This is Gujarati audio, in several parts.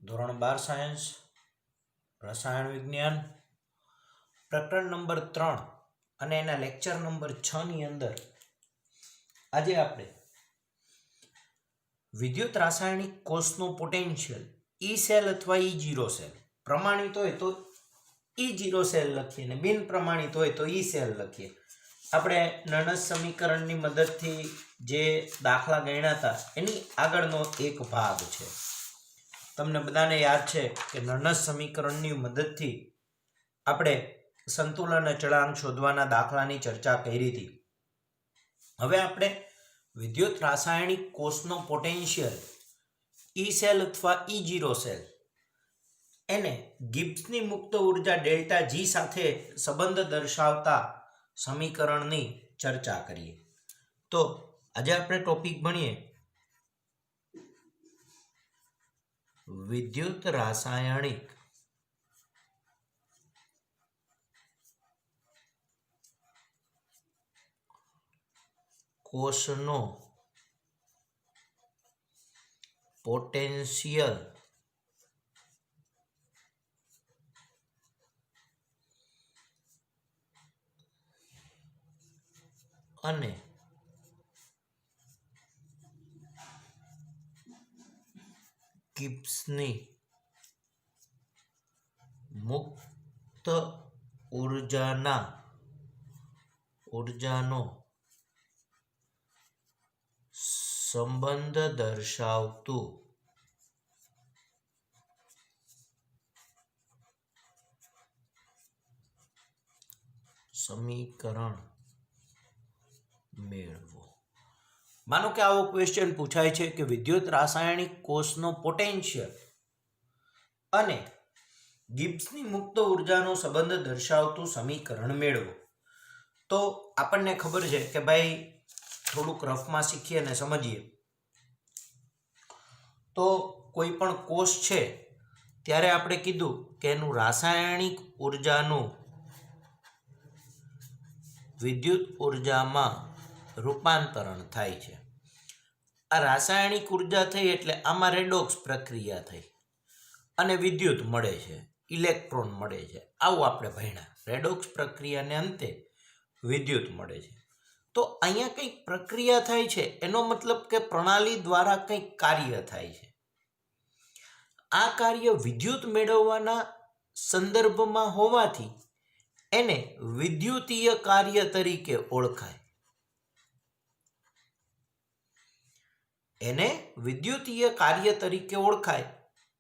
ધોરણ 12 સાયન્સ રસાયણ વિજ્ઞાન પ્રકરણ નંબર 3 અને એના લેક્ચર નંબર 6 ની અંદર આજે આપણે વિદ્યુત રાસાયણિક કોષનું પોટેન્શિયલ ઈ સેલ અથવા E0 સેલ, પ્રમાણિત હોય તો E0 સેલ લખીએ અને બિન પ્રમાણિત હોય તો ઈ સેલ લખીએ. આપણે નણસ સમીકરણની મદદથી જે દાખલા ગણ્યા હતા એની આગળનો એક ભાગ છે. તમને બધાને યાદ છે કે નણસ સમીકરણની મદદથી આપણે સંતુલન અચળાંક શોધવાના દાખલાની ચર્ચા કરી હતી. હવે આપણે વિદ્યુત રાસાયણિક કોષનો પોટેન્શિયલ ઈ સેલ અથવા E0 સેલ એને ગિબ્સની મુક્ત ઉર્જા ડેલ્ટા G સાથે સંબંધ દર્શાવતા સમીકરણની ચર્ચા કરીએ. તો આજે આપણે ટોપિક ભણીએ વિદ્યુત રાસાયણિક કોષનો પોટેન્શિયલ અને ગિબ્સની મુક્ત ઉર્જાનો સંબંધ દર્શાવતું સમીકરણ મેળવો. માનો કે આવો ક્વેશ્ચન પૂછાય છે કે વિદ્યુત રાસાયણિક કોષનો પોટેન્શિયલ અને ગિબ્સની મુક્ત ઉર્જાનો સંબંધ દર્શાવતું સમીકરણ મેળવો. તો આપણને ખબર છે કે ભાઈ થોડુંક રફમાં શીખીએ અને સમજીએ તો કોઈ પણ કોષ છે ત્યારે આપણે કીધું કે એનું રાસાયણિક ઉર્જાનું વિદ્યુત ઉર્જામાં રૂપાંતરણ થાય છે. આ રાસાયણિક ઉર્જા થઈ એટલે આમાં રેડોક્સ પ્રક્રિયા થઈ અને વિદ્યુત મળે છે, ઇલેક્ટ્રોન મળે છે. આવું આપણે ભણ્યા. રેડોક્સ પ્રક્રિયાને અંતે વિદ્યુત મળે છે. તો અહીંયા કંઈક પ્રક્રિયા થાય છે એનો મતલબ કે પ્રણાલી દ્વારા કંઈક કાર્ય થાય છે. આ કાર્ય વિદ્યુત મેળવવાના સંદર્ભમાં હોવાથી એને વિદ્યુતીય કાર્ય તરીકે ઓળખાય.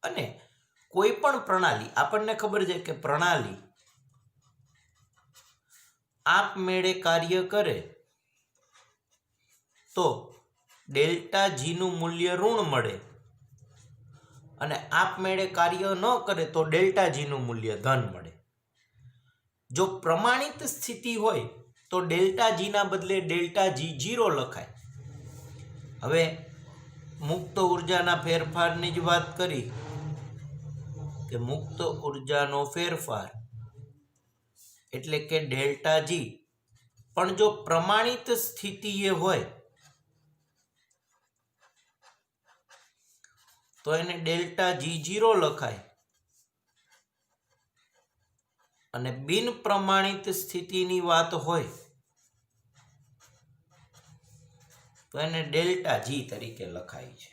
અને કોઈ પણ પ્રણાલી, આપણને ખબર છે કે પ્રણાલી આપમેળે કાર્ય કરે તો ડેલ્ટા G નું મૂલ્ય ઋણ મળે અને આપમેળે કાર્ય ન કરે તો ડેલ્ટા G નું મૂલ્ય ધન મળે. જો પ્રમાણિત સ્થિતિ હોય તો ડેલ્ટા G ના બદલે ડેલ્ટા G0 લખાય. હવે મુક્ત ઉર્જાના ફેરફારની જ વાત કરી કે મુક્ત ઉર્જાનો ફેરફાર એટલે કે ડેલ્ટા G, પણ જો પ્રમાણિત સ્થિતિએ હોય તો એને ડેલ્ટા G0 લખાય અને બિન પ્રમાણિત સ્થિતિની વાત હોય તો એને ડેલ્ટા G તરીકે લખાય છે.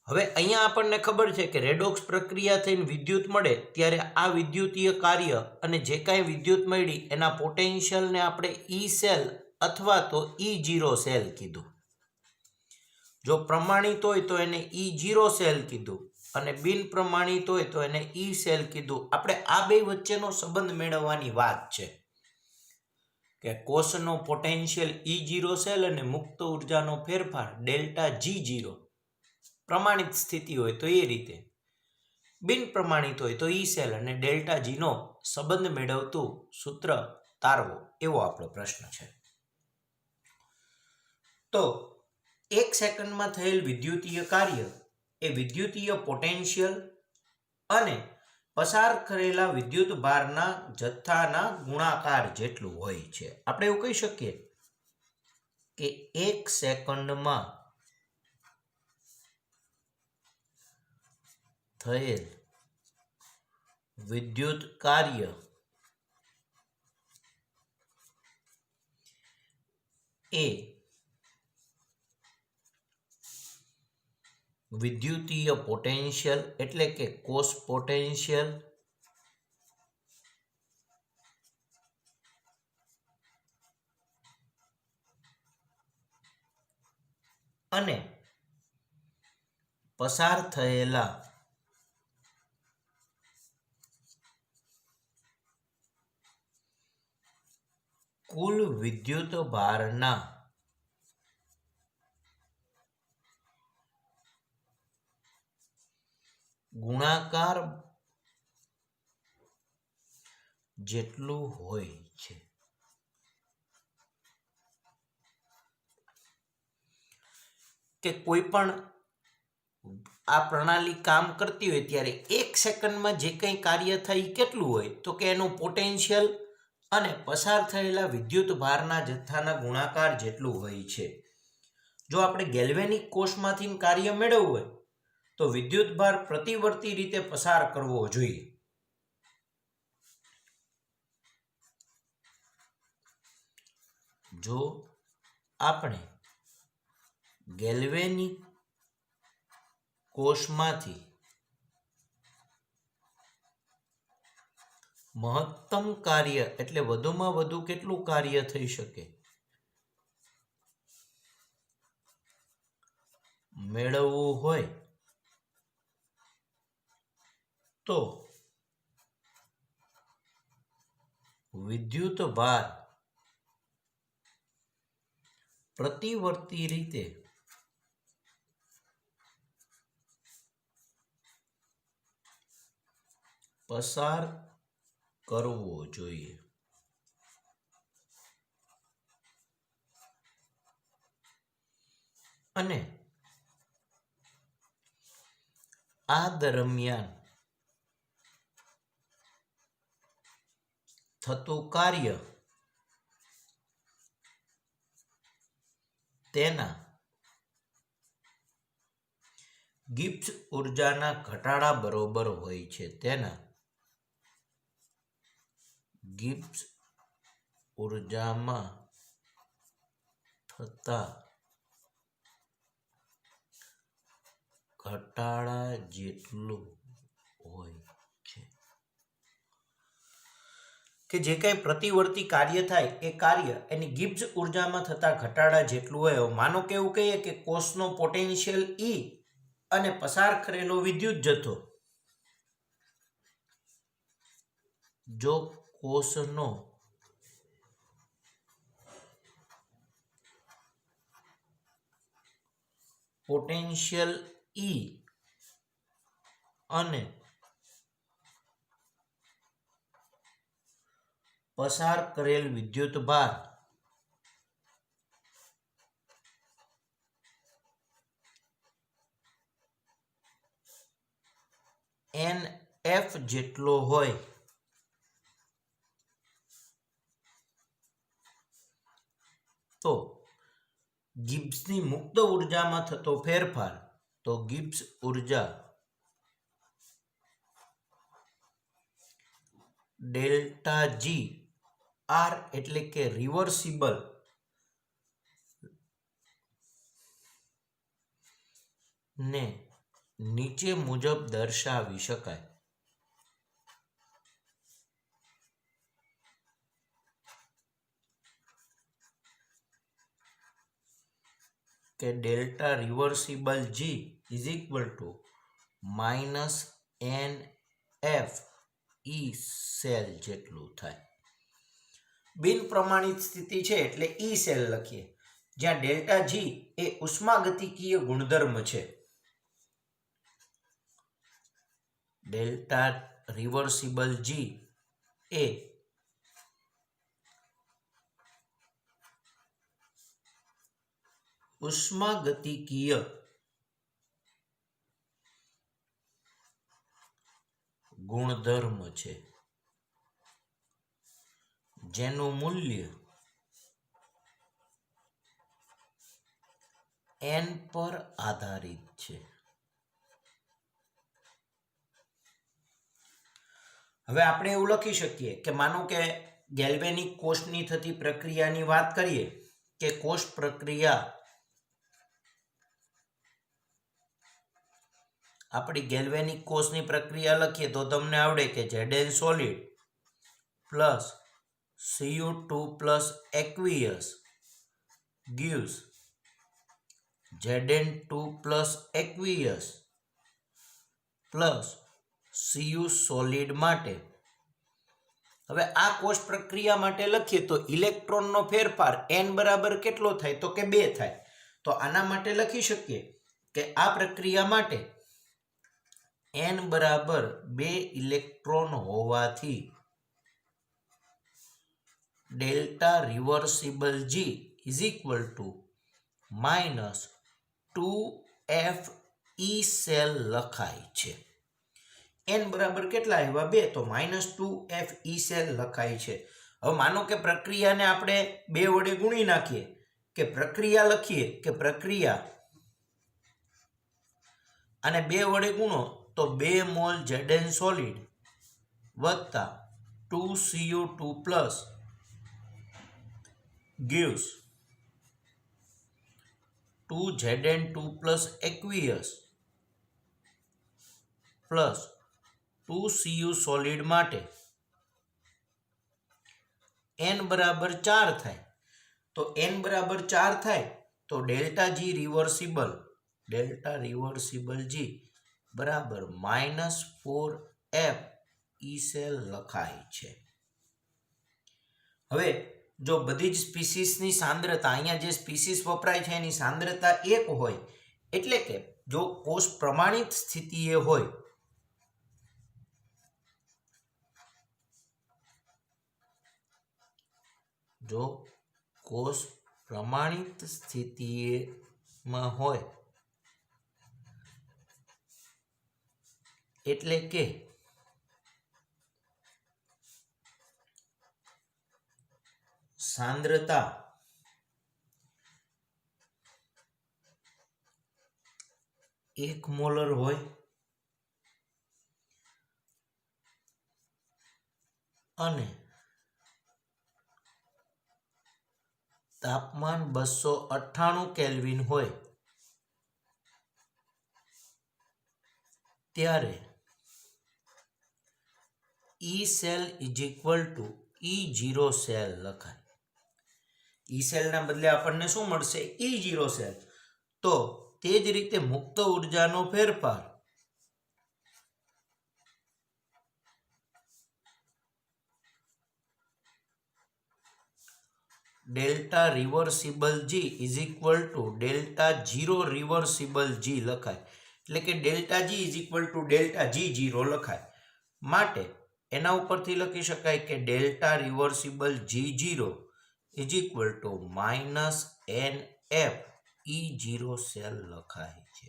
હવે અહીંયા આપણને ખબર છે કે રેડોક્સ પ્રક્રિયા થઈને વિદ્યુત મળે ત્યારે આ વિદ્યુતીય કાર્ય અને જે કાંઈ વિદ્યુત મળી એના પોટેન્શિયલને આપણે ઈ સેલ અથવા તો E0 સેલ કીધું. જો પ્રમાણિત હોય તો એને E0 સેલ કીધું અને બિન પ્રમાણિત હોય તો એને ઈ સેલ કીધું. આપણે આ બે વચ્ચેનો સંબંધ મેળવવાની વાત છે કે કોષનો પોટેન્શિયલ E0 સેલ અને મુક્ત ઉર્જાનો ફેરફાર ડેલ્ટા G0. પ્રમાણિત સ્થિતિ હોય તો એ રીતે, બિન પ્રમાણિત હોય તો ઈ સેલ અને ડેલ્ટા G નો સંબંધ મેળવતું સૂત્ર તારવો, એવો આપણો પ્રશ્ન છે. તો 1 સેકન્ડમાં થયેલ વિદ્યુતીય કાર્ય એ વિદ્યુતીય પોટેન્શિયલ અને પસાર કરેલા વિદ્યુત ભારના જથ્થાના ગુણાકાર જેટલું હોય છે. આપણે એવું કહી શકીએ કે 1 સેકન્ડમાં થયેલ વિદ્યુત કાર્ય એ વિદ્યુતીય પોટેન્શિયલ એટલે કે કોસ પોટેન્શિયલ અને પસાર થયેલા કુલ વિદ્યુત ભારના ગુણાકાર જેટલું હોય છે. કે કોઈ પણ આ પ્રણાલી કામ કરતી હોય ત્યારે 1 સેકન્ડમાં જે કંઈ કાર્ય થાય એ કેટલું હોય તો કે એનું પોટેન્શિયલ અને પસાર થયેલા વિદ્યુત ભારના જથ્થાના ગુણાકાર જેટલું હોય છે. જો આપણે ગેલ્વેનિક કોષમાંથી કાર્ય મેળવવું હોય તો વિદ્યુત ભાર પ્રતિવર્તી રીતે પસાર કરવો જોઈએ. જો આપણે ગેલ્વેનિક કોષમાંથી મહત્તમ કાર્ય એટલે વધુમાં વધુ કેટલું કાર્ય થઈ શકે મેળવવું હોય તો વિદ્યુત ભાર પ્રતિવર્તી રીતે પસાર કરવો જોઈએ. અને આ દરમિયાન થતું કાર્ય તેના ગિબ્સ ઉર્જાના ઘટાડા બરોબર હોય છે. તેના ગિબ્સ ઉર્જામાં થતા ઘટાડા જેટલું હોય છે. કે જે કંઈ પ્રતિવર્તી કાર્ય થાય એ કાર્ય એની ગિબ્સ ઉર્જામાં થતા ઘટાડા જેટલું હોય. માનો કે એવું કહીએ કે કોષનો પોટેન્શિયલ E અને પસાર કરેલો વિદ્યુત જથ્થો, જો કોષનો પોટેન્શિયલ E અને પસાર કરેલ વિદ્યુત ભાર NF જેટલો હોય તો ગિબ્સની મુક્ત ઉર્જામાં થતો ફેરફાર, તો ગિબ્સ ઉર્જા ડેલ્ટા જી આર એટલે કે રિવર્સિબલ ને નીચે મુજબ દર્શાવી શકાય. કે delta reversible G is equal to minus NF E cell જેટલું થાય. બિન પ્રમાણિત સ્થિતિ છે એટલે ઈ સેલ લખીએ, જ્યાં ડેલ્ટા જી એ ઉષ્માગતિકીય ગુણધર્મ છે. ડેલ્ટા રિવર્સિબલ જી એ ઉષ્માગતિકીય ગુણધર્મ છે, જેનું મૂલ્ય n પર આધારિત છે. હવે આપણે એવું લખી શકીએ કે માનો કે ગેલ્વેનિક કોષની થતી પ્રક્રિયાની વાત કરીએ કે કોષ પ્રક્રિયા આપણી ગેલ્વેનિક કોષની પ્રક્રિયા લખીએ તો તમને આવડે કે Zn solid plus Cu2 plus aqueous gives Zn2 plus aqueous plus Cu solid માટે. હવે આ કોષ પ્રક્રિયા માટે લખીએ તો ઇલેક્ટ્રોનનો ફેરફાર n બરાબર કેટલો થાય તો કે 2 થાય. તો આના માટે લખી શકીએ કે આ પ્રક્રિયા માટે n બરાબર 2 ઇલેક્ટ્રોન હોવાથી delta reversible G is equal to -2fe cell લખાય છે. n બરાબર કેટલા આવ્યા 2 તો -2fe સેલ લખાય છે. હવે માનો કે પ્રક્રિયાને આપણે 2 વડે ગુણી નાખીએ કે પ્રક્રિયા લખીએ કે પ્રક્રિયા અને 2 વડે ગુણો તો 2 મોલ Zn solid વત્તા 2Cu2 plus gives 2Zn2 plus aqueous plus 2Cu solid માટે n બરાબર 4 થાય. તો n બરાબર 4 થાય તો ડેલ્ટા રિવર્સિબલ G બરાબર -4f e સેલ લખાય છે. હવે જો બધી જ સ્પીસીસની સાંદ્રતા અહીંયા જે સ્પીસીસ વપરાય છે એની સાંદ્રતા 1 હોય એટલે કે જો કોષ પ્રમાણિત સ્થિતિએ હોય જો કોષ પ્રમાણિત સ્થિતિમાં હોય એટલે કે સાંદ્રતા 1 મોલર હોય અને તાપમાન 298 કેલ્વિન હોય ત્યારે E cell is equal two E0 cell લખાય. E સેલના બદલે આપણને શું મળશે E0 સેલ. તો તે જ રીતે મુક્ત ઉર્જાનો ફેરફાર delta reversible G is equal to delta 0 reversible G લખાય. એટલે કે delta G is equal to delta G0 લખાય. માટે એના ઉપરથી લખી શકાય કે delta reversible G0 is equal two -NF E0 cell લખાય છે.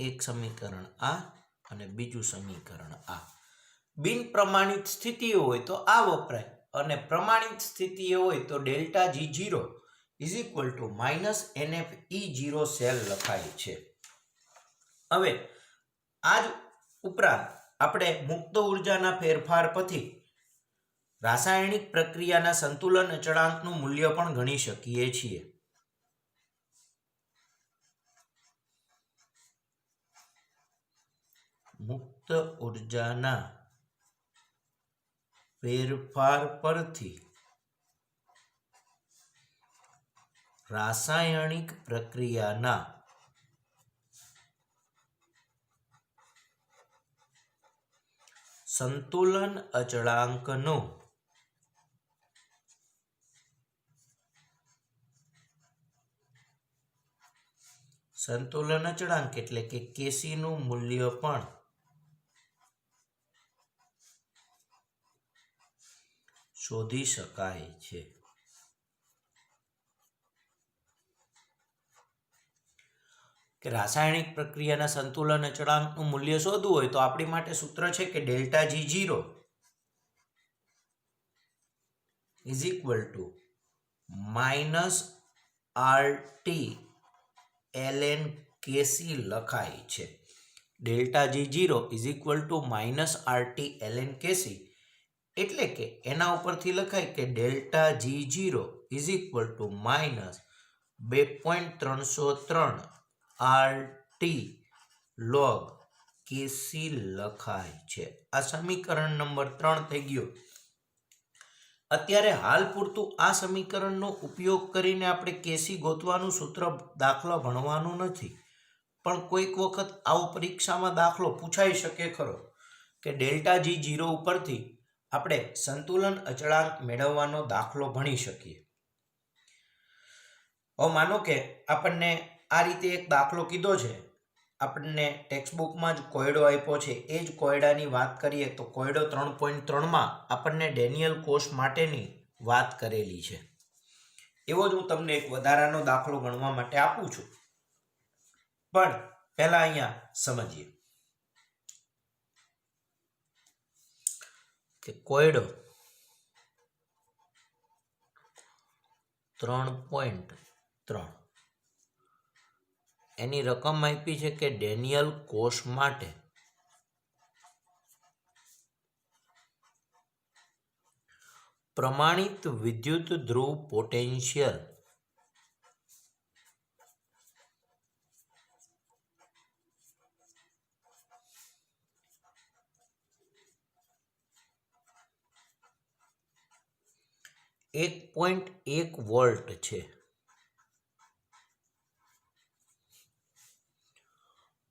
એક સમીકરણ આ અને બીજું સમીકરણ આ. બિન પ્રમાણિત સ્થિતિઓ હોય તો આ વપરાય અને પ્રમાણિત સ્થિતિઓ હોય તો delta G0 is equal two -NF E0 cell લખાય છે. હવે આ જ ઉપરાંત આપણે મુક્ત ઉર્જાના ફેરફાર પછી રાસાયણિક પ્રક્રિયાના સંતુલન અચળાંકનું મૂલ્ય પણ ગણી શકીએ છીએ. મુક્ત ઉર્જાના ફેરફાર પરથી રાસાયણિક પ્રક્રિયાના સંતુલન અચળાંકનું સંતુલન અચળાંક એટલે કે Kc નું મૂલ્ય પણ શોધી શકાય છે. કે રાસાયણિક પ્રક્રિયાના સંતુલન અચળાંકનું મૂલ્ય શોધવું હોય તો આપણી માટે સૂત્ર છે કે delta G0 is equal to -RT ln Kc લખાય છે. Delta G zero is equal to minus RT LN KC, એટલે કે એના ઉપરથી લખાય કે delta G zero is equal to minus 2.303 RT log KC લખાય છે. આ સમીકરણ નંબર 3 થઈ ગયું. અત્યારે હાલ પૂરતું આ સમીકરણનો ઉપયોગ કરીને આપણે કેસી ગોતવાનું સૂત્ર દાખલો ભણવાનું નથી, પણ કોઈક વખત આવો પરીક્ષામાં દાખલો પૂછાઈ શકે ખરો કે ડેલ્ટા જી ઝીરો ઉપરથી આપણે સંતુલન અચળાંક મેળવવાનો દાખલો ભણી શકીએ. હવે માનો કે આપણને આ રીતે એક દાખલો કીધો છે, આપણને ટેક્સ્ટબુકમાં જ કોયડો આપ્યો છે, એ જ કોયડાની વાત કરીએ તો કોયડો 3.3માં આપણને ડેનિયલ કોષ માટેની વાત કરેલી છે. એવો જ હું તમને એક વધારાનો દાખલો ગણવા માટે આપું છું, પણ પહેલા અહીંયા સમજીએ કે કોયડો 3.3 એની રકમ આપી છે કે ડેનિયલ કોષ માટે પ્રમાણિત વિદ્યુત ધ્રુવ પોટેન્શિયલ .1 વોલ્ટ છે.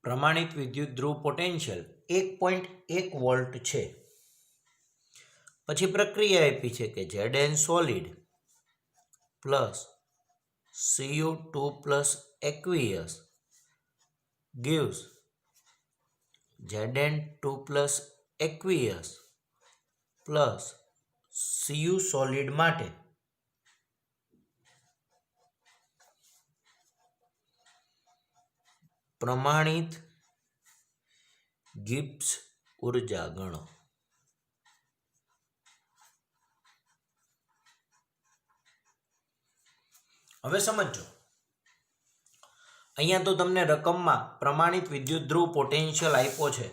પ્રમાણિત વિદ્યુત ધ્રુવ પોટેન્શિયલ 1.1 વોલ્ટ છે. પછી પ્રક્રિયા આપી છે કે Zn solid plus Cu2 plus aqueous gives Zn2 plus aqueous plus Cu solid માટે પ્રમાણિત ગિબ્સ ઉર્જા ગણો. હવે સમજો, અહીંયા તો તમને રકમમાં પ્રમાણિત વિદ્યુત ધ્રુવ પોટેન્શિયલ આપ્યો છે,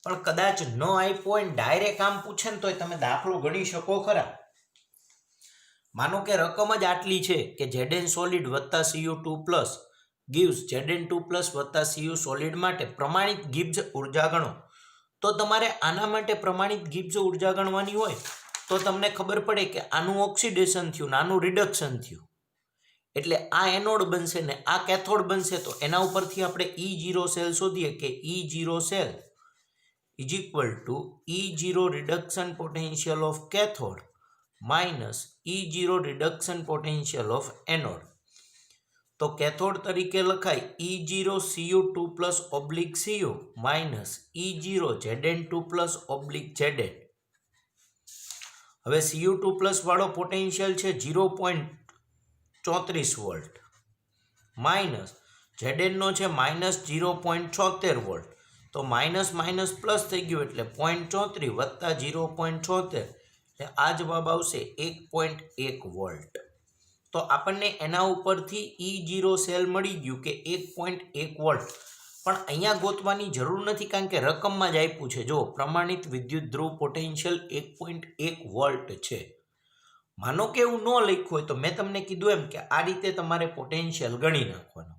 પણ કદાચ ન આપ્યો હોય ને ડાયરેક્ટ આમ પૂછે ને તોય તમે દાખલો ગણી શકો ખરા. માનો કે રકમ જ આટલી છે કે Zn સોલિડ વત્તા Cu2 plus gives Zn2 plus વત્તા Cu સોલિડ માટે પ્રમાણિત ગિબ્સ ઉર્જા ગણો. તો તમારે આના માટે પ્રમાણિત ગિબ્સ ઉર્જા ગણવાની હોય તો તમને ખબર પડે કે આનું ઓક્સિડેશન થયું, આનું રિડક્શન થયું, એટલે આ એનોડ બનશે ને આ કેથોડ બનશે. તો એના ઉપરથી આપણે E0 સેલ શોધીએ કે E0 cell is equal two E0 reduction potential of cathode minus E0 reduction potential of anode. તો કેથોડ તરીકે લખાય E0 Cu2 plus oblique Cu minus E0 Zn2 plus oblique Zn. હવે Cu2 પ્લસ વાળો પોટેન્શિયલ છે 0.34 વોલ્ટ માઇનસ Zn નો છે માઇનસ 0.76 વોલ્ટ. તો માઇનસ માઇનસ પ્લસ થઈ ગયું એટલે 0.34 વત્તા 0.76 આ જવાબ આવશે 1.1 વોલ્ટ. તો આપણને એના ઉપરથી E0 સેલ મળી ગયું કે 1.1 વોલ્ટ. પણ અહીંયા ગોતવાની જરૂર નથી, કારણ કે રકમમાં જ આપ્યું છે. જો પ્રમાણિત વિદ્યુત ધ્રુવ પોટેન્શિયલ 1.1 વોલ્ટ છે. માનો કે એવું ન લખ્યું હોય તો મેં તમને કીધું એમ કે આ રીતે તમારે પોટેન્શિયલ ગણી નાખવાનું.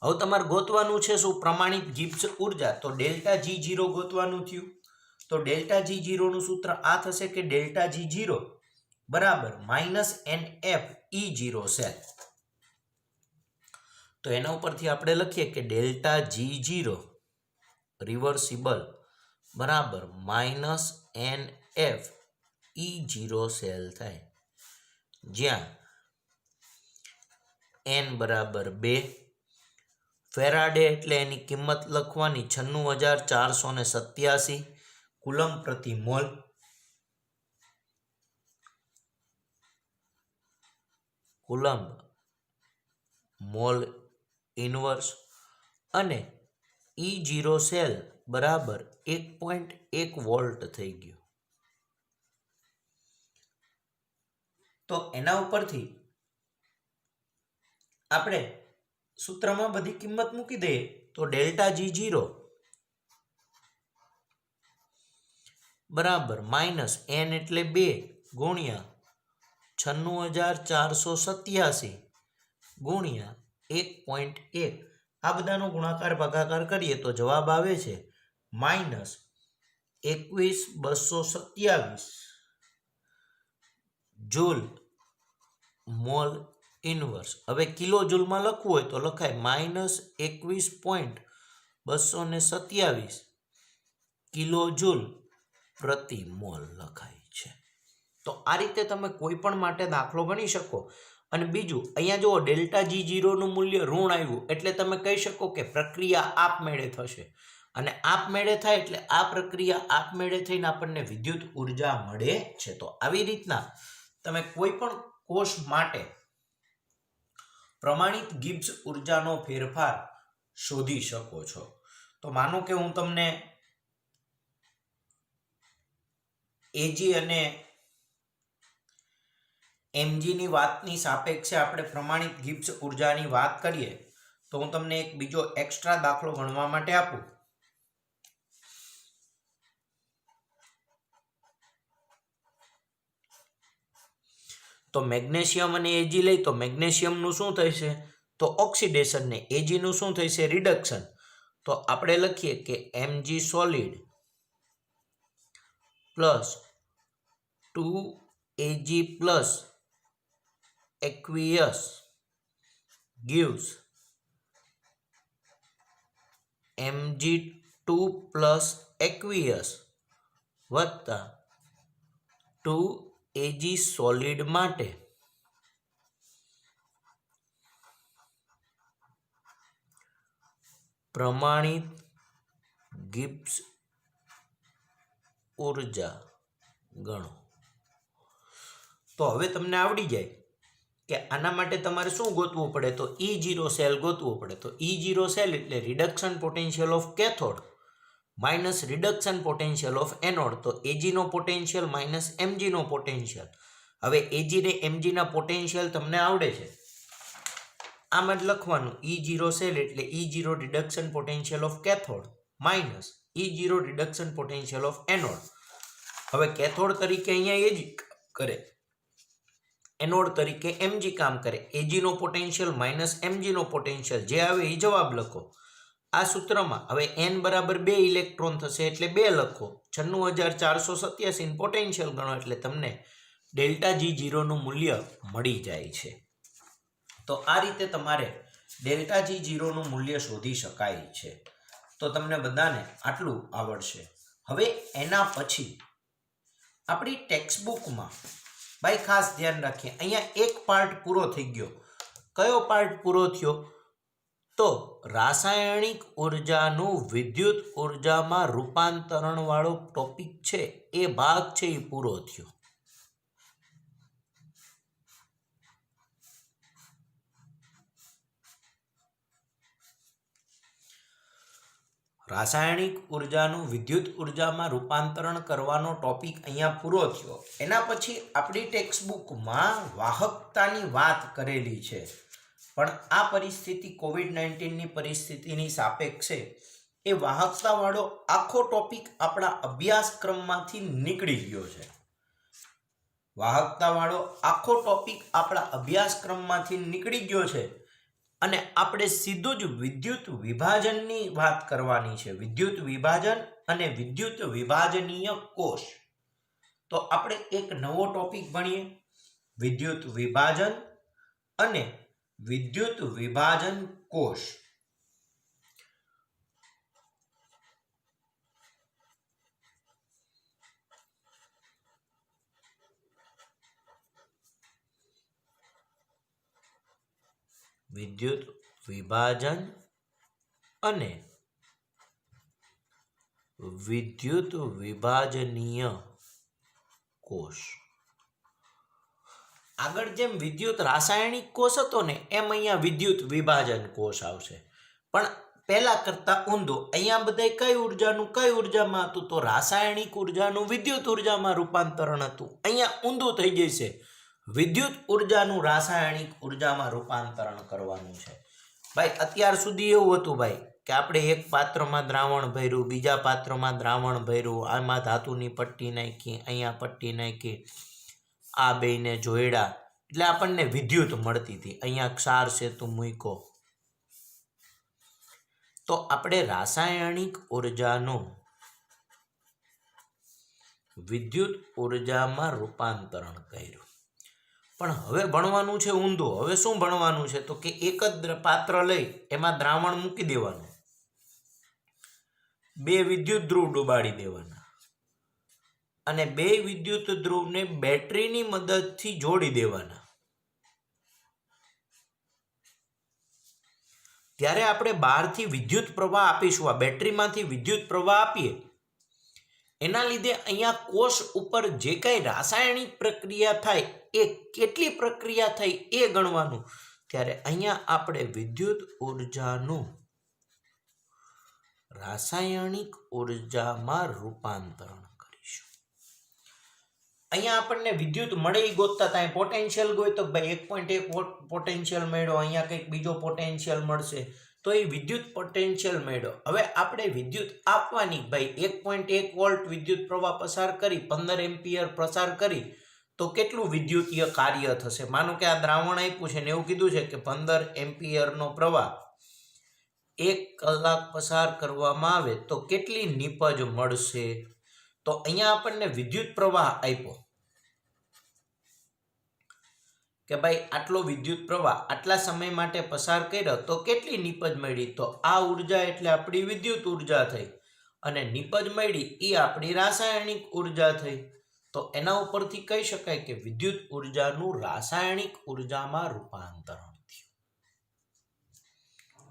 હવે તમારે ગોતવાનું છે શું? પ્રમાણિત ગિબ્સ ઉર્જા. તો ડેલ્ટા જી ઝીરો ગોતવાનું થયું. તો ડેલ્ટા જી ઝીરોનું સૂત્ર આ થશે કે ડેલ્ટા જી ઝીરો બરાબર માઇનસ NF E0 સેલ. તો એના ઉપરથી આપણે લખીએ કે ડેલ્ટા જી ઝીરો રિવર્સિબલ બરાબર માઇનસ NF E0 સેલ થાય, જ્યાં n બરાબર 2 ફેરાડે એટલે એની કિંમત લખવાની 96,487 કુલમ પ્રતિ મોલ. કુલમ્બ મોલ ઇનવર્સ અને E0 સેલ બરાબર 1.1 વોલ્ટ થઈ ગયું. તો એના ઉપરથી આપણે સૂત્રમાં બધી કિંમત મૂકી દઈએ તો ડેલ્ટા જી ઝીરો બરાબર માઇનસ n એટલે 2 ગુણ્યા 96,487 ગુણ્યા 1.1 આ બધાનો ગુણાકાર ભાગાકાર કરીએ તો જવાબ આવે છે માઇનસ 21,227 જૂલ મોલ ઇનવર્સ. હવે કિલો જૂલમાં લખવું હોય તો લખાય માઇનસ 21.227 કિલો જૂલ પ્રતિ મોલ લખાય છે. તો આ રીતે તમે કોઈ પણ માટે દાખલો ગણી શકો. અને બીજું અહીંયા જુઓ ડેલ્ટા G0 નું મૂલ્ય ઋણ આવ્યું એટલે તમે કહી શકો કે પ્રક્રિયા આપમેળે થશે અને આપમેળે થાય એટલે આ પ્રક્રિયા આપમેળે થઈને આપણને વિદ્યુત ઉર્જા મળે છે. તો આવી રીતના તમે કોઈ પણ કોષ માટે પ્રમાણિત ગિબ્સ ઉર્જાનો ફેરફાર શોધી શકો છો. તો માનો કે હું તમને એજી અને એમજી ની વાતની સાપેક્ષે આપણે પ્રમાણિત ગિબ્સ ઉર્જાની વાત કરીએ તો હું તમને એક બીજો એક્સ્ટ્રા દાખલો ગણવા માટે આપું. તો મેગ્નેશિયમ અને એજી લઈ તો મેગ્નેશિયમનું શું થશે તો ઓક્સિડેશન ને એજી નું શું થશે રિડક્શન. તો આપણે લખીએ કે MG solid plus 2Ag plus aqueous gives Mg2 plus aqueous વત્તા 2Ag સોલિડ માટે પ્રમાણિત ગિબ્સ ઉર્જા ગણો. તો હવે તમને આવડી જાય કે આના માટે તમારે શું ગોતવું પડે તો E0 સેલ ગોતવું પડે. તો E0 સેલ એટલે reduction potential of cathode minus reduction potential of anode. તો Ag નો પોટેન્શિયલ માઇનસ Mg નો પોટેન્શિયલ. હવે Ag ને Mg ના પોટેન્શિયલ તમને આવડે છે આમ જ લખવાનું E0 સેલ એટલે E0 reduction potential of cathode minus E0 reduction potential of anode. હવે કેથોડ તરીકે અહીંયા Ag કરે એનોડ તરીકે Mg કામ કરે. Ag નો પોટેન્શિયલ માઇનસ Mg નો પોટેન્શિયલ જે આવે એ જવાબ લખો. આ સૂત્રમાં હવે n બરાબર 2 ઇલેક્ટ્રોન થશે એટલે 2 લખો. 96,487 પોટેન્શિયલ ગણો એટલે તમને ડેલ્ટા G0 નું મૂલ્ય મળી જાય છે. તો આ રીતે તમારે ડેલ્ટા G0 નું મૂલ્ય શોધી શકાય છે. તો તમને બધાને આટલું આવડશે. હવે એના પછી આપણી ટેક્સ્ટ બુકમાં ભાઈ ખાસ ધ્યાન રાખીએ અહીંયા એક પાર્ટ પૂરો થઈ ગયો. કયો પાર્ટ પૂરો થયો તો રાસાયણિક ઉર્જાનું વિદ્યુત ઉર્જામાં રૂપાંતરણ વાળો ટોપિક છે એ ભાગ છે એ પૂરો થયો. રાસાયણિક ઉર્જાનું વિદ્યુત ઉર્જામાં રૂપાંતરણ કરવાનો ટોપિક અહીંયા પૂરો થયો. એના પછી આપણી ટેક્સ્ટ બુકમાં વાહકતાની વાત કરેલી છે પણ આ પરિસ્થિતિ કોવિડ-19 ની પરિસ્થિતિની સાપેક્ષે એ વાહકતાવાળો આખો ટોપિક આપણા અભ્યાસક્રમમાંથી નીકળી ગયો છે. વાહકતાવાળો આખો ટોપિક આપણા અભ્યાસક્રમમાંથી નીકળી ગયો છે અને આપણે સીધું જ વિદ્યુત વિભાજનની વાત કરવાની છે. વિદ્યુત વિભાજન અને વિદ્યુત વિભાજનીય કોષ. તો આપણે એક નવો ટોપિક ભણીએ વિદ્યુત વિભાજન અને વિદ્યુત વિભાજન કોષ. વિદ્યુત વિભાજન અને વિદ્યુત વિભાજનીય કોષ. આગળ જેમ વિદ્યુત રાસાયણિક કોષ હતો ને એમ અહીંયા વિદ્યુત વિભાજન કોષ આવશે. પણ પહેલા કરતા ઊંધો અહીંયા બધા કઈ ઉર્જાનું કઈ ઉર્જામાં હતું તો રાસાયણિક ઉર્જાનું વિદ્યુત ઉર્જામાં રૂપાંતરણ હતું. અહીંયા ઊંધું થઈ જશે વિદ્યુત ઉર્જાનું રાસાયણિક ઉર્જામાં રૂપાંતરણ કરવાનું છે. ભાઈ અત્યાર સુધી એવું હતું ભાઈ કે આપણે એક પાત્રમાં દ્રાવણ ભર્યું, બીજા પાત્રમાં દ્રાવણ ભર્યું, આમાં ધાતુની પટ્ટી નાખી, અહીંયા પટ્ટી નાખી, આ બેને જોડ્યા એટલે આપણને વિદ્યુત મળતી હતી. અહીંયા ક્ષાર સેતુ મૂક્યો તો આપણે રાસાયણિક ઉર્જાનું વિદ્યુત ઉર્જામાં રૂપાંતરણ કર્યું. પણ હવે ભણવાનું છે ઊંધું. હવે શું ભણવાનું છે? તો કે એક જ પાત્ર લઈ એમાં દ્રાવણ મૂકી દેવાનું, બે વિદ્યુત ધ્રુવ ડુબાડી દેવાના અને બે વિદ્યુત ધ્રુવને બેટરીની મદદથી જોડી દેવાના. ત્યારે આપણે બહારથી વિદ્યુત પ્રવાહ આપીશું. આ બેટરીમાંથી વિદ્યુત પ્રવાહ આપીએ એના લીધે અહીંયા કોષ ઉપર જે કાંઈ રાસાયણિક પ્રક્રિયા થાય એ કેટલી પ્રક્રિયા થઈ એ ગણવાનું. ત્યારે અહીંયા આપણે વિદ્યુત ઉર્જાનું રાસાયણિક ઉર્જામાં રૂપાંતરણ કરીશું. અહીંયા આપણને વિદ્યુત મળે એ ગોતતા હતા. પોટેન્શિયલ ગોતો ભાઈ 1.1 પોટેન્શિયલ મળ્યો, અહીંયા કંઈક બીજો પોટેન્શિયલ મળશે તો એ વિદ્યુત પોટેન્શિયલ મળ્યો. હવે આપણે વિદ્યુત આપવાની ભાઈ 1.1 વોલ્ટ વિદ્યુત પ્રવાહ પસાર કરી 15 એમ્પિયર પસાર કરી તો કેટલું વિદ્યુતીય કાર્ય થશે? માનો કે આ દ્રાવણ આપ્યું છે ને એવું કીધું છે કે 15 એમ્પિયરનો પ્રવાહ 1 કલાક પસાર કરવામાં આવે તો કેટલી નીપજ મળશે? તો અહીંયા આપણને વિદ્યુત પ્રવાહ આપ્યો કે ભાઈ આટલો વિદ્યુત પ્રવાહ આટલા સમય માટે પસાર કર્યો તો કેટલી નીપજ મળી? તો આ ઉર્જા એટલે આપણી વિદ્યુત ઉર્જા થઈ અને નીપજ મળી એ આપણી રાસાયણિક ઉર્જા થઈ. તો એના ઉપરથી કહી શકાય કે વિદ્યુત ઉર્જાનું રાસાયણિક ઉર્જામાં રૂપાંતરણ થયું.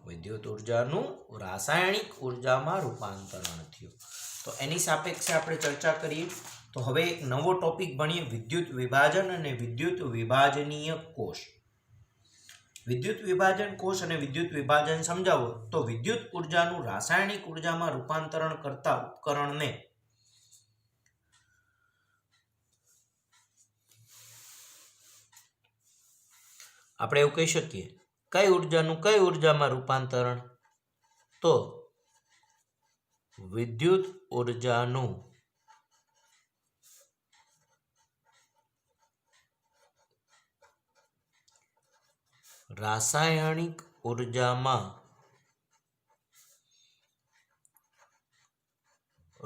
વિદ્યુત ઉર્જાનું રાસાયણિક ઉર્જામાં રૂપાંતરણ થયું. તો એની સાપેક્ષે આપણે ચર્ચા કરીએ. તો હવે એક નવો ટોપિક ભણીએ, વિદ્યુત વિભાજન અને વિદ્યુત વિભાજનીય કોષ. વિદ્યુત વિભાજન કોષ અને વિદ્યુત વિભાજન સમજાવો તો વિદ્યુત ઉર્જાનું રાસાયણિક ઉર્જામાં રૂપાંતરણ કરતા ઉપકરણને આપણે એવું કહી શકીએ. કઈ ઉર્જાનું કઈ ઉર્જામાં રૂપાંતરણ? તો વિદ્યુત ઉર્જાનું રાસાયણિક ઉર્જામાં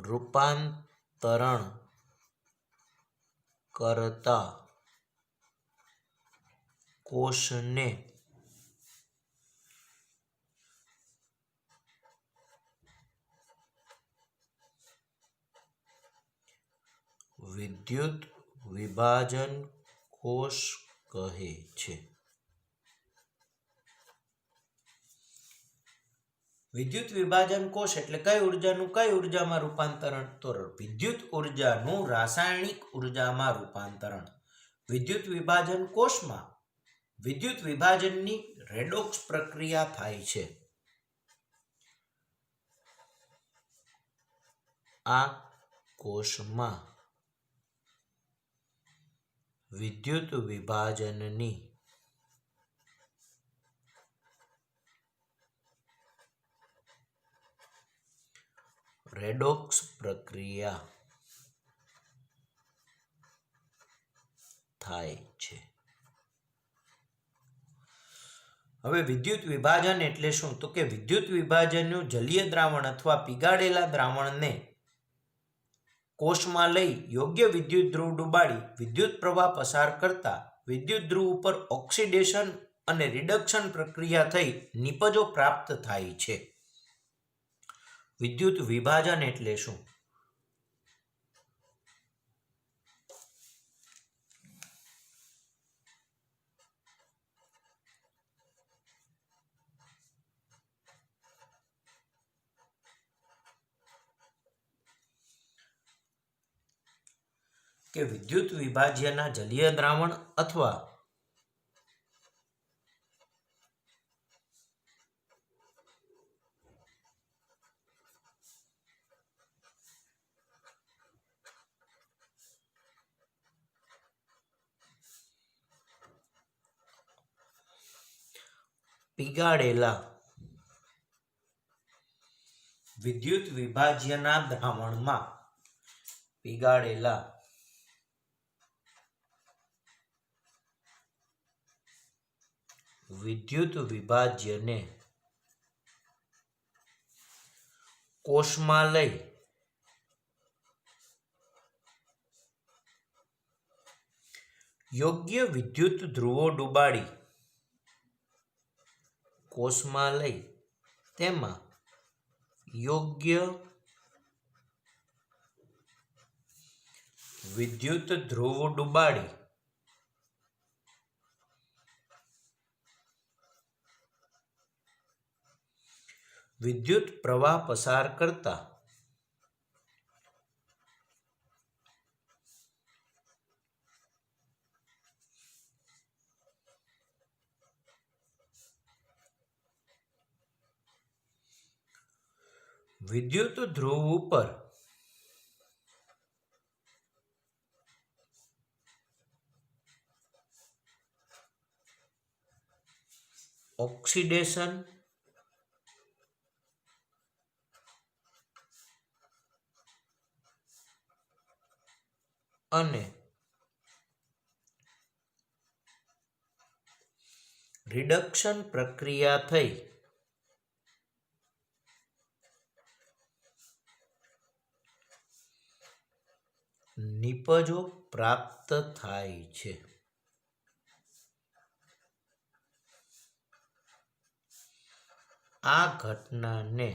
રૂપાંતરણ કરતા કોષને વિદ્યુત વિભાજન કોષ કહે છે. વિદ્યુત વિભાજન કોષ એટલે કઈ ઉર્જાનું કઈ ઉર્જામાં રૂપાંતરણ? તો વિદ્યુત ઉર્જાનું રાસાયણિક ઉર્જામાં રૂપાંતરણ. વિદ્યુત વિભાજન કોષમાં વિદ્યુત વિભાજનની રેડોક્સ પ્રક્રિયા થાય છે. આ કોષમાં વિદ્યુત વિભાજનની રેડોક્સ પ્રક્રિયા થાય છે. હવે વિદ્યુત વિભાજન એટલે શું? તો કે વિદ્યુત વિભાજનનું જલીય દ્રાવણ અથવા પીગાડેલા દ્રાવણને કોષમાં લઈ યોગ્ય વિદ્યુત ધ્રુવ ડુબાડી વિદ્યુત પ્રવાહ પસાર કરતા વિદ્યુત ધ્રુવ ઉપર ઓક્સિડેશન અને રિડક્શન પ્રક્રિયા થઈ નિપજો પ્રાપ્ત થાય છે. વિદ્યુત વિભાજન એટલે શું? કે વિદ્યુત વિભાજ્યના જલીય દ્રાવણ અથવા પીગાડેલા વિદ્યુત વિભાજ્યના દ્રાવણમાં પીગાળેલા વિદ્યુત વિભાજ્યને કોષમાં લઈ યોગ્ય વિદ્યુત ધ્રુવો ડુબાડી કોષમાં લઈ તેમાં યોગ્ય વિદ્યુત ધ્રુવો ડુબાડી વિદ્યુત પ્રવાહ પસાર કરતા વિદ્યુત ધ્રુવ ઉપર ઓક્સિડેશન અને રિડક્શન પ્રક્રિયા થઈ નિપજો પ્રાપ્ત થાય છે. આ ઘટનાને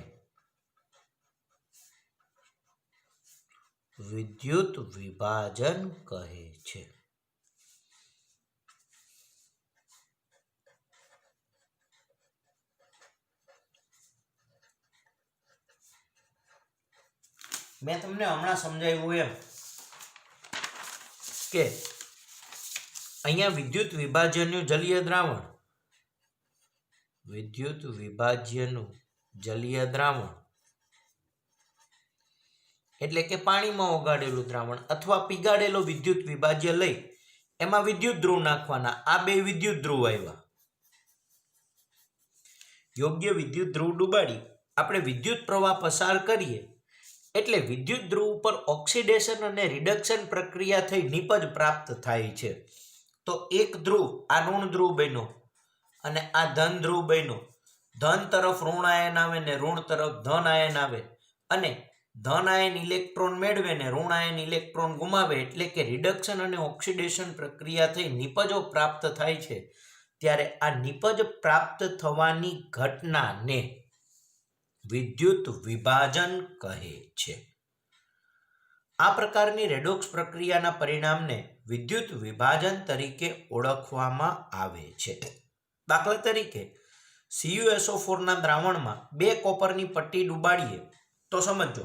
વિદ્યુત વિભાજન કહે છે. મેં તમને હમણાં સમજાવ્યું એમ કે અહીંયા વિદ્યુત વિભાજ્યનું જલીય દ્રાવણ એટલે કે પાણીમાં ઓગાળેલું દ્રાવણ અથવા પીગાળેલો વિદ્યુત વિભાજ્ય લઈ એમાં વિદ્યુત ધ્રુવ નાખવાના. આ બે વિદ્યુત ધ્રુવ આવ્યા. યોગ્ય વિદ્યુત ધ્રુવ ડુબાડી આપણે વિદ્યુત પ્રવાહ પસાર કરીએ એટલે વિદ્યુત ધ્રુવ ઉપર ઓક્સિડેશન અને રિડક્શન પ્રક્રિયા થઈ નિપજ પ્રાપ્ત થાય છે. તો એક ધ્રુવ આ ઋણ ધ્રુવ બન્યો અને આ ધન ધ્રુવ બન્યો. ધન તરફ ઋણ આયન આવે ને ઋણ તરફ ધન આયન આવે અને ધન આયન ઇલેક્ટ્રોન મેળવે ને ઋણ આયન ઇલેક્ટ્રોન ગુમાવે એટલે કે રિડક્શન અને ઓક્સિડેશન પ્રક્રિયા થઈ નિપજો પ્રાપ્ત થાય છે. ત્યારે આ નિપજ પ્રાપ્ત થવાની ઘટનાને વિદ્યુત વિભાજન કહે છે. આ પ્રકારની રેડોક્સ પ્રક્રિયાના પરિણામને વિદ્યુત વિભાજન તરીકે ઓળખવામાં આવે છે. દાખલા તરીકે CuSO4 ના દ્રાવણમાં 2 કોપરની પટ્ટી ડુબાડીએ તો સમજો,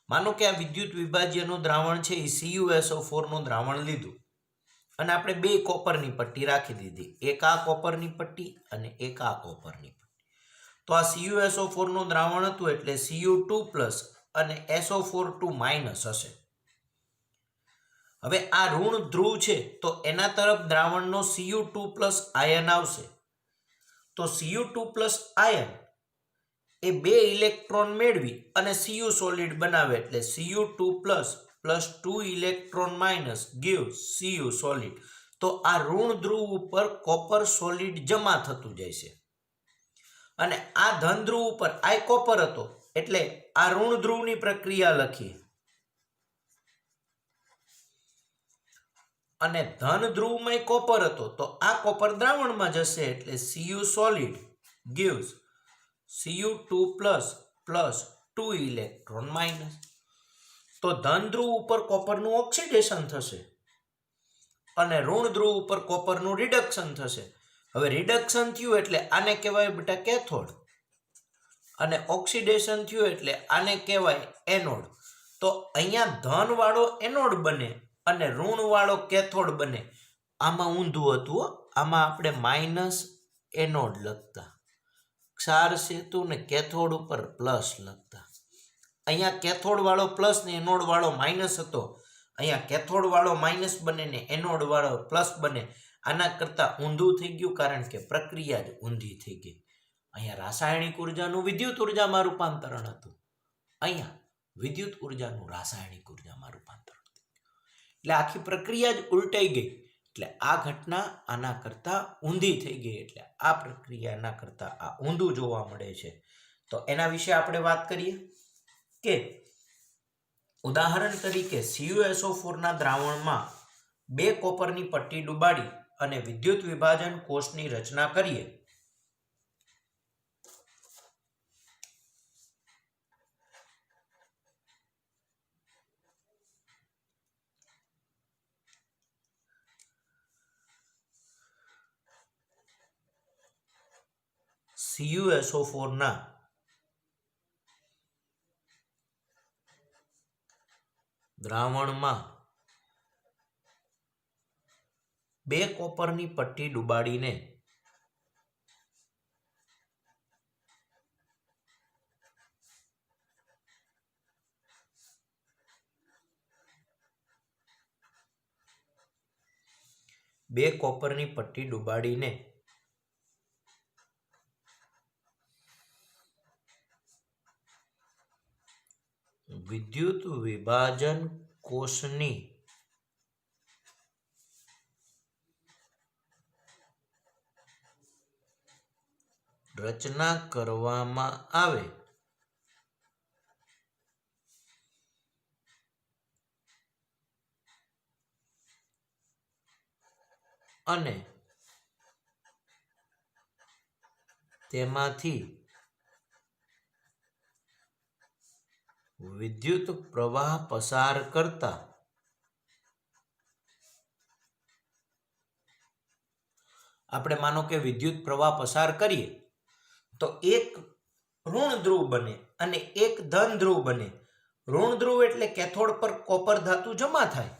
માનો કે આ વિદ્યુત વિભાજ્યનું દ્રાવણ છે એ CuSO4 નું દ્રાવણ લીધું અને આપણે 2 કોપરની પટ્ટી રાખી દીધી, એક આ કોપરની પટ્ટી અને એક આ કોપરની પટ્ટી. તો આ CuSO4 નું દ્રાવણ હતું એટલે Cu2+ અને SO4 હશે. હવે આ ઋણ ધ્રુવ છે તો એના તરફ દ્રાવણનો Cu2+ આયન આવશે. તો Cu2+ આયન એ 2 ઇલેક્ટ્રોન મેળવી અને Cu સોલિડ બનાવે એટલે Cu2+ + 2 electron minus gives Cu solid. તો આ ઋણ ધ્રુવ ઉપર કોપર સોલિડ જમા થતું જાય છે અને આ ધન ધ્રુવ ઉપર આ કોપર હતો એટલે આ ઋણ ધ્રુવની પ્રક્રિયા લખી અને ધન ધ્રુવમાં કોપર હતો તો આ કોપર દ્રાવણમાં જશે એટલે Cu solid gives Cu2+ + 2 electron minus. તો ધન ધ્રુવ ઉપર કોપરનું ઓક્સિડેશન થશે અને ઋણ ધ્રુવ ઉપર કોપરનું રિડક્શન થશે. હવે રિડક્શન થયું એટલે આને કહેવાય બેટા કેથોડ અને ઓક્સિડેશન થયું એટલે આને કહેવાય એનોડ. તો અહીંયા ધન વાળો એનોડ બને અને ઋણ વાળો કેથોડ બને. આમાં ઊંધું હતું, આમાં આપણે માઇનસ એનોડ લખતા, ક્ષાર સેતુ ને કેથોડ ઉપર પ્લસ લખતા. અહીંયા કેથોડ વાળો પ્લસ ને એનોડ વાળો માઇનસ હતો, અહીંયા કેથોડ વાળો માઇનસ બને ને એનોડ વાળો પ્લસ બને. આના કરતા ઊંધું થઈ ગયું કારણ કે પ્રક્રિયા જ ઊંધી થઈ ગઈ. અહીંયા રાસાયણિક ઉર્જાનું વિદ્યુત ઉર્જામાં રૂપાંતરણ હતું. અહીંયા વિદ્યુત ઉર્જાનું રાસાયણિક ઉર્જામાં રૂપાંતર. એટલે આખી પ્રક્રિયા જ ઉલટાઈ ગઈ. એટલે આ ઘટના આના કરતા ઊંધી થઈ ગઈ. એટલે આ પ્રક્રિયાના કરતા આ ઊંધું જોવા મળે છે. તો એના વિશે આપણે વાત કરીએ કે ઉદાહરણ તરીકે CuSO4 ના દ્રાવણમાં 2 કોપરની પટ્ટી ડુબાડી અને વિદ્યુત વિભાજન કોષની રચના કરીએ. CuSO4 ના દ્રાવણમાં 2 કોપરની પટ્ટી ડુબાડીને વિદ્યુત વિભાજન કોષની રચના કરવામાં આવે અને તેમાંથી વિદ્યુત પ્રવાહ પસાર કરતા આપણે માનો કે વિદ્યુત પ્રવાહ પસાર કરીએ તો એક ઋણ ધ્રુવ બને અને એક ધન ધ્રુવ બને. ઋણ ધ્રુવ એટલે કેથોડ પર કોપર ધાતુ જમા થાય.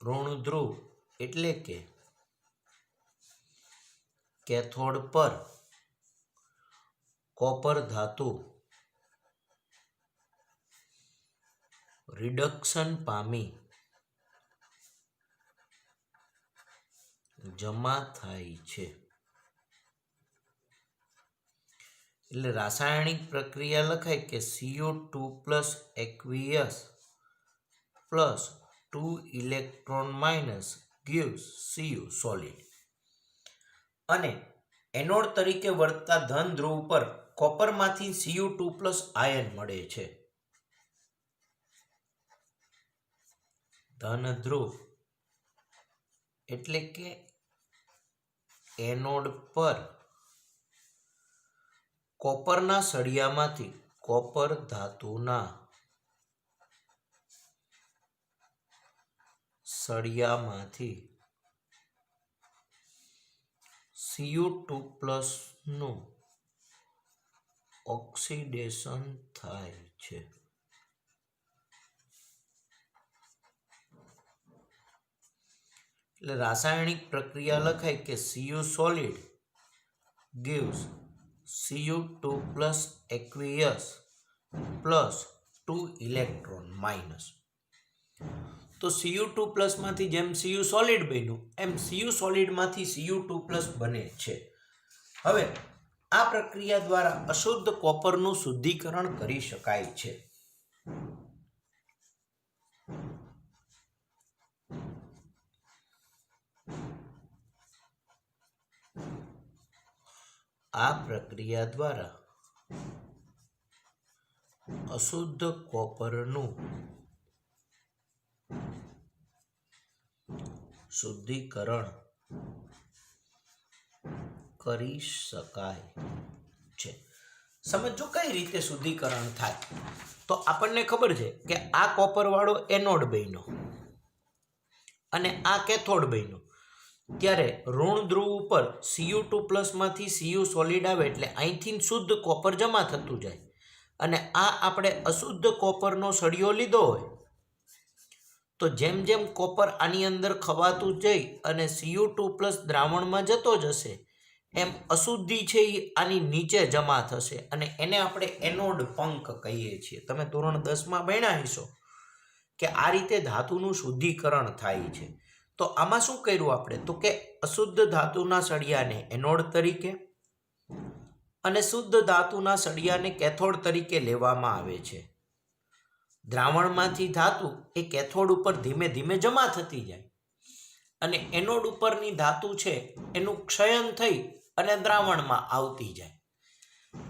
ઋણ ધ્રુવ એટલે કે કેથોડ પર કોપર ધાતુ રિડક્શન પામી જમા થાય છે. એટલે રાસાયણિક પ્રક્રિયા લખાય કે Cu2 aqueous plus 2 electron minus gives Cu solid. અને એનોડ તરીકે વર્તતા ધન ધ્રુવ પર કોપરમાંથી Cu2+ આયન મળે છે. ધન ધ્રુવ એટલે કે એનોડ પર કોપરના સળિયામાંથી કોપર ધાતુના સળિયામાંથી Cu2+ નું ઓક્સિડેશન થાય છે. એટલે રાસાયણિક પ્રક્રિયા લખાય કે Cu solid gives Cu2+ aqueous plus 2 electron minus. તો Cu2+ માંથી જેમ Cu solid બન્યું એમ Cu solid માંથી Cu2+ બને છે. હવે આ પ્રક્રિયા દ્વારા અશુદ્ધ કોપરનું શુદ્ધિકરણ કરી શકાય છે. આ પ્રક્રિયા દ્વારા અશુદ્ધ કોપરનું શુદ્ધિકરણ કરી શકાય છે. સમજો કઈ રીતે શુદ્ધિકરણ થાય. તો આપણને ખબર છે કે આ કોપર વાળો એનોડ બન્યો અને આ કેથોડ બન્યો. ત્યારે ઋણ ધ્રુવ ઉપર Cu2+ માંથી Cu સોલિડ આવે એટલે અહીંથી શુદ્ધ કોપર જમા થતું જાય. અને આ આપણે અશુદ્ધ કોપરનો સળિયો લીધો હોય તો જેમ જેમ કોપર આની અંદર ખવાતું જઈ અને Cu2+ દ્રાવણમાં જતો જશે એમ અશુદ્ધિ છે એ આની નીચે જમા થશે અને એને આપણે એનોડ પંક કહીએ છીએ. તમે ધોરણ 10માં ભણ્યા હશો કે આ રીતે ધાતુનું શુદ્ધિકરણ થાય છે. તો આમાં શું કર્યું આપણે? તો કે અશુદ્ધ ધાતુના સળિયાને એનોડ તરીકે અને શુદ્ધ ધાતુના સળિયાને કેથોડ તરીકે લેવામાં આવે છે. દ્રાવણમાંથી ધાતુ એ કેથોડ ઉપર ધીમે ધીમે જમા થતી જાય અને એનોડ ઉપરની ધાતુ છે એનું ક્ષયન થઈ અને દ્રાવણમાં આવતી જાય.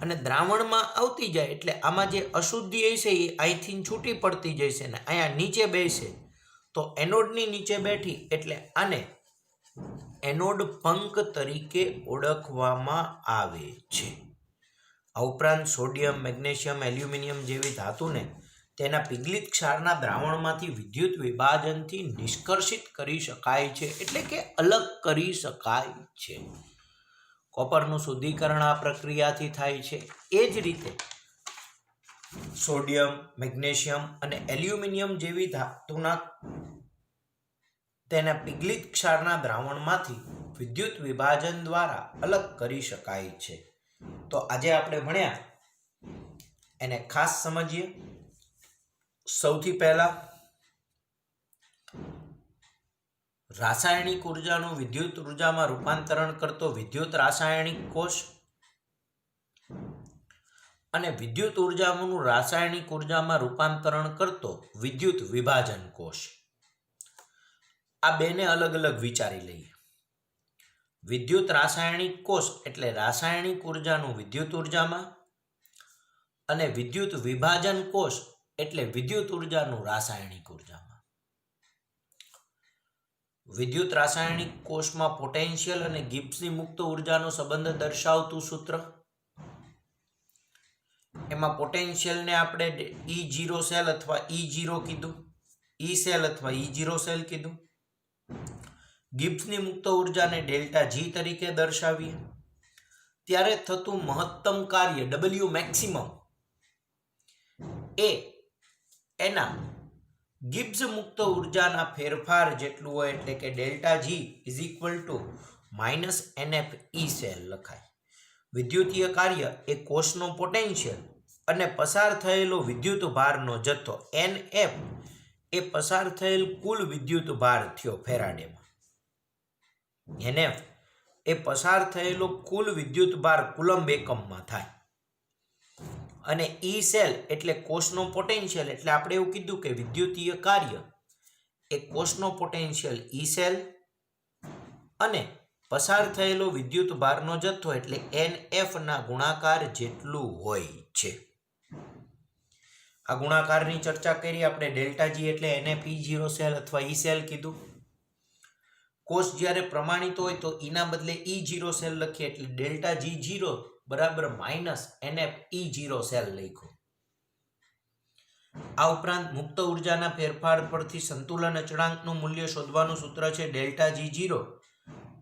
અને દ્રાવણમાં આવતી જાય એટલે આમાં જે અશુદ્ધિ હશે એ અહીંથી છૂટી પડતી જશે ને અહીંયા નીચે બેસે. તો એનોડની નીચે બેઠી એટલે આને એનોડ પંક તરીકે ઓળખવામાં આવે છે. આ ઉપરાંત સોડિયમ, મેગ્નેશિયમ, એલ્યુમિનિયમ જેવી ધાતુને તેના પિગલિત ક્ષારના દ્રાવણમાંથી વિદ્યુત વિભાજનથી નિષ્કર્ષિત કરી શકાય છે, એટલે કે અલગ કરી શકાય છે. કોપરનું શુદ્ધિકરણ આ પ્રક્રિયાથી થાય છે. એ જ રીતે સોડિયમ, મેગ્નેશિયમ અને એલ્યુમિનિયમ જેવી ધાતુના તેના પિગલિત ક્ષારના દ્રાવણમાંથી વિદ્યુત વિભાજન દ્વારા અલગ કરી શકાય છે. તો આજે આપણે ભણ્યા એને ખાસ સમજીએ. સૌથી પહેલા રાસાયણિક ઉર્જાનું વિદ્યુત ઉર્જામાં રૂપાંતરણ કરતો વિદ્યુત રાસાયણિક કોષ અને વિદ્યુત ઉર્જાનું રાસાયણિક ઉર્જામાં રૂપાંતરણ કરતો વિદ્યુત વિભાજન કોષ. આ બેને અલગ અલગ વિચારી લઈએ. વિદ્યુત રાસાયણિક કોષ એટલે રાસાયણિક ઉર્જાનું વિદ્યુત ઉર્જામાં અને વિદ્યુત વિભાજન કોષ એટલે વિદ્યુત ઉર્જાનું રાસાયણિક ઉર્જામાં. વિદ્યુત રાસાયણિક કોષમાં પોટેન્શિયલ અને ગિબ્સની મુક્ત ઉર્જાનો સંબંધ દર્શાવતું સૂત્ર. એમાં પોટેન્શિયલને આપણે E0 સેલ અથવા E0 કીધું, E સેલ અથવા E0 સેલ કીધું. ગિબ્સની મુક્ત ઉર્જાને ડેલ્ટા G તરીકે દર્શાવીએ ત્યારે થતું મહત્તમ કાર્ય W મેક્સિમમ એ એના ગિબ્સ મુક્ત ઉર્જાના ફેરફાર જેટલું હોય, એટલે કે delta G is equal two -NF E cell લખાય. વિદ્યુતીય કાર્ય એ કોષનો પોટેન્શિયલ અને પસાર થયેલો વિદ્યુત ભારનો જથ્થો NF એ પસાર થયેલ કુલ વિદ્યુત ભાર થયો ફેરાડેમાં. NF એ પસાર થયેલો કુલ વિદ્યુત ભાર કુલમ્બ એકમમાં થાય. અને E સેલ એટલે કોષનો પોટેન્શિયલ, એટલે આપણે એવું કીધું કે વિદ્યુતીય કાર્ય એ કોષનો પોટેન્શિયલ E સેલ અને પસાર થયેલો વિદ્યુત ભારનો જથ્થો એટલે NF ના ગુણાકાર જેટલું હોય છે. આ ગુણાકારની ચર્ચા કરી આપણે. ડેલ્ટા G એટલે NF E0 સેલ અથવા E સેલ કીધું. કોષ જ્યારે પ્રમાણિત હોય તો એના બદલે E0 સેલ લખીએ એટલે ડેલ્ટા G0 બરાબર -NF E0 સેલ લખ્યું. આ ઉપરાંત મુક્ત ઉર્જાના ફેરફાર પરથી સંતુલન અચળાંકનું મૂલ્ય શોધવાનું સૂત્ર છે delta G0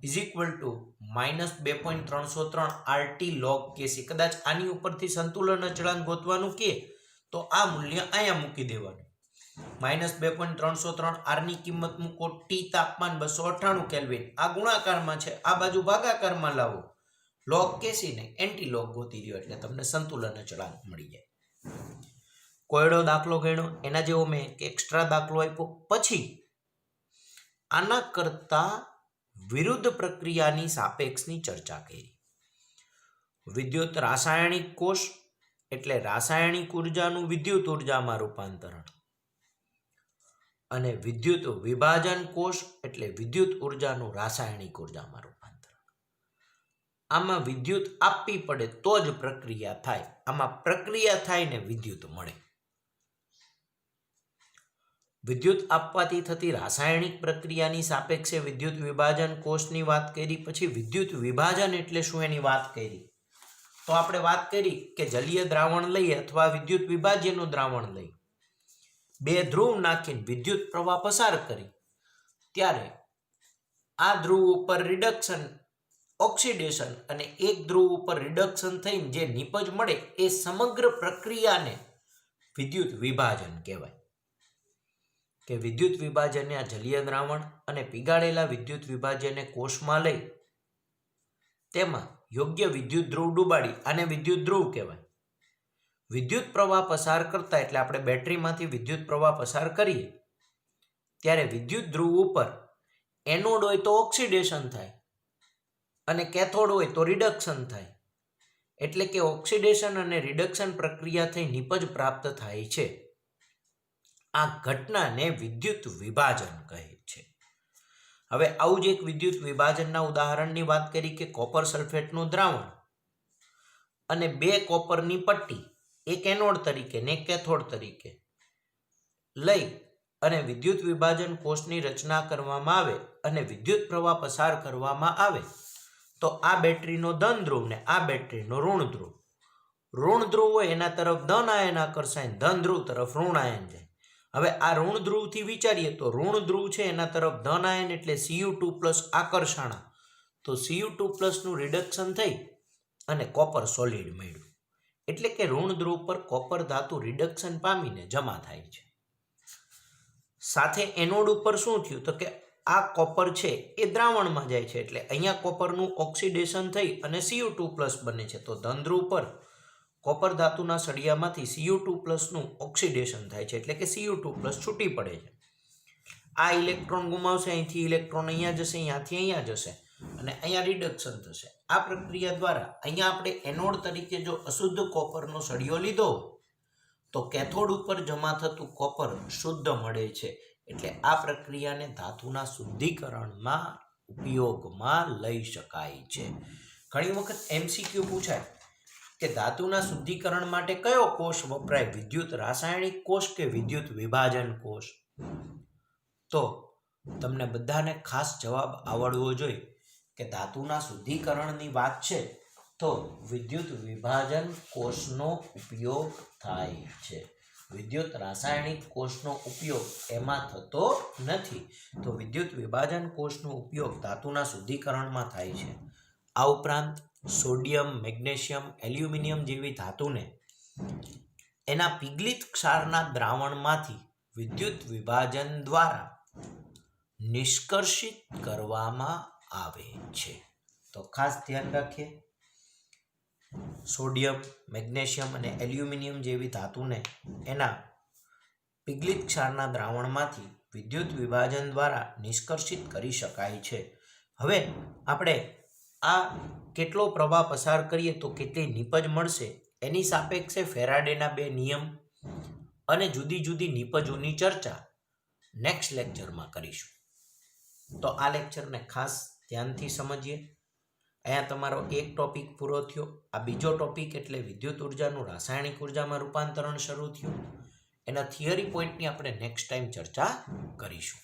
is equal two -2.303 RT log KC. કદાચ આની ઉપરથી સંતુલન અચળાંક ગોતવાનું કે તો આ મૂલ્ય અહીંયા મૂકી દેવાનું. -2.303 R ની કિંમત મૂકો, T તાપમાન 298 કેલ્વિન. આ ગુણાકારમાં છે, આ બાજુ ભાગાકારમાં લાવો. log KC ને એન્ટી લોગ ગોતી રહ્યો એટલે તમને સંતુલન અચળાંક મળી જાય. કોયડો દાખલો ગણ્યો, એના જેવો મેં એક એક્સ્ટ્રા દાખલો આપ્યો. પછી આના કરતા વિરુદ્ધ પ્રક્રિયાની સાપેક્ષની ચર્ચા કરી. વિદ્યુત રાસાયણિક કોષ એટલે રાસાયણિક ઉર્જાનું વિદ્યુત ઉર્જામાં રૂપાંતરણ અને વિદ્યુત વિભાજન કોષ એટલે વિદ્યુત ઉર્જાનું રાસાયણિક ઉર્જામાં રૂપાંતરણ. આમાં વિદ્યુત આપવી પડે તો જ પ્રક્રિયા થાય. આમાં પ્રક્રિયા થાય ને વિદ્યુત મળે. વિદ્યુત આપવાથી થતી રાસાયણિક પ્રક્રિયાની સાપેક્ષે વિદ્યુત વિભાજન કોષની વાત કરી. પછી વિદ્યુત વિભાજન એટલે શું એની વાત કરી. તો આપણે વાત કરી કે જલીય દ્રાવણ લઈ અથવા વિદ્યુત વિભાજ્યનું દ્રાવણ લઈ બે ધ્રુવ નાખીને વિદ્યુત પ્રવાહ પસાર કરી ત્યારે આ ધ્રુવ ઉપર રિડક્શન, ઓક્સિડેશન અને એક ધ્રુવ ઉપર રિડક્શન થઈને જે નિપજ મળે એ સમગ્ર પ્રક્રિયાને વિદ્યુત વિભાજન કહેવાય. કે વિદ્યુત વિભાજનને આ જલીય દ્રાવણ અને પીગાળેલા વિદ્યુત વિભાજનને કોષમાં લઈ તેમાં યોગ્ય વિદ્યુત ધ્રુવ ડૂબાડી આને વિદ્યુત ધ્રુવ કહેવાય. વિદ્યુત પ્રવાહ પસાર કરતા એટલે આપણે બેટરીમાંથી વિદ્યુત પ્રવાહ પસાર કરીએ ત્યારે વિદ્યુત ધ્રુવ ઉપર એનોડ હોય તો ઓક્સિડેશન થાય અને કેથોડ હોય તો રિડક્શન થાય. એટલે કે ઓક્સિડેશન અને રિડક્શન પ્રક્રિયા થઈ નિપજ પ્રાપ્ત થાય છે. આ ઘટનાને વિદ્યુત વિભાજન કહે છે. હવે આવું જ એક વિદ્યુત વિભાજનના ઉદાહરણની વાત કરી કે કોપર સલ્ફેટનું દ્રાવણ અને 2 કોપરની પટ્ટી, એક એનોડ તરીકે ને એક કેથોડ તરીકે લઈ અને વિદ્યુત વિભાજન કોષની રચના કરવામાં આવે અને વિદ્યુત પ્રવાહ પસાર કરવામાં આવે તો આ બેટરીનો ધન ધ્રુવ ને આ બેટરીનો ઋણ ધ્રુવ. ઋણ ધ્રુવ હોય એના તરફ ધન આયન આકર્ષાય, ધન ધ્રુવ તરફ ઋણ આયન જાય. હવે આ ઋણ ધ્રુવથી વિચારીએ તો ઋણ ધ્રુવ છે એના તરફ ધન આયન એટલે Cu2+ આકર્ષાણા, તો Cu2+ નું રિડક્શન થઈ અને કોપર સોલિડ મળ્યું. એટલે કે ઋણ ધ્રુવ પર કોપર ધાતુ રિડક્શન પામીને જમા થાય છે. સાથે એનોડ ઉપર શું થયું તો કે આ કોપર છે એ દ્રાવણમાં જાય છે એટલે અહીંયા કોપરનું ઓક્સિડેશન થઈ અને Cu2+ બને છે. તો ધન ધ્રુવ પર કોપર ધાતુના સળિયામાંથી Cu2+ નું ઓક્સિડેશન થાય છે એટલે કે Cu2+ છૂટી પડે છે. આ ઇલેક્ટ્રોન ગુમાવશે, અહીંથી ઇલેક્ટ્રોન અહીંયા જશે, અહીંયાથી અહીંયા જશે અને અહીંયા રિડક્શન થશે. આ પ્રક્રિયા દ્વારા અહીંયા આપણે એનોડ તરીકે જો અશુદ્ધ કોપરનો સળિયો લીધો તો કેથોડ ઉપર જમા થતું કોપર શુદ્ધ મળે છે. એટલે આ પ્રક્રિયાને ધાતુના શુદ્ધિકરણમાં ઉપયોગમાં લઈ શકાય છે. ઘણી વખત MCQ પૂછાય કે ધાતુના શુદ્ધિકરણ માટે કયો કોષ વપરાય, વિદ્યુત રાસાયણિક કોષ કે વિદ્યુત વિભાજન કોષ? તો તમને બધાને ખાસ જવાબ આવડવો જોઈએ કે ધાતુના શુદ્ધિકરણની વાત છે તો વિદ્યુત વિભાજન કોષનો ઉપયોગ થાય છે. વિદ્યુત રાસાયણિક કોષનો ઉપયોગ એમાં થતો નથી. તો વિદ્યુત વિભાજન કોષનો ઉપયોગ ધાતુના શુદ્ધિકરણમાં થાય છે. આ ઉપરાંત સોડિયમ, મેગ્નેશિયમ, એલ્યુમિનિયમ જેવી ધાતુને એના પીગલિત ક્ષારના દ્રાવણમાંથી વિદ્યુત વિભાજન દ્વારા નિષ્કર્ષિત કરવામાં આવે છે. તો ખાસ ધ્યાન રાખીએ, સોડિયમ, મેગ્નેશિયમ અને એલ્યુમિનિયમ જેવી ધાતુને એના પીગલિત ક્ષારના દ્રાવણમાંથી વિદ્યુત વિભાજન દ્વારા નિષ્કર્ષિત કરી શકાય છે. હવે આપણે આ કેટલો પ્રવાહ પસાર કરીએ તો કેટલી નિપજ મળશે એની સાપેક્ષે ફેરાડેના 2 નિયમ અને જુદી જુદી નિપજોની ચર્ચા નેક્સ્ટ લેક્ચરમાં કરીશું. તો આ લેક્ચરને ખાસ ધ્યાનથી સમજીએ. અહીંયા તમારો એક ટોપિક પૂરો થયો. આ બીજો ટોપિક એટલે વિદ્યુત ઉર્જાનું રાસાયણિક ઉર્જામાં રૂપાંતરણ શરૂ થયું. એના થિયરી પોઈન્ટની આપણે નેક્સ્ટ ટાઈમ ચર્ચા કરીશું.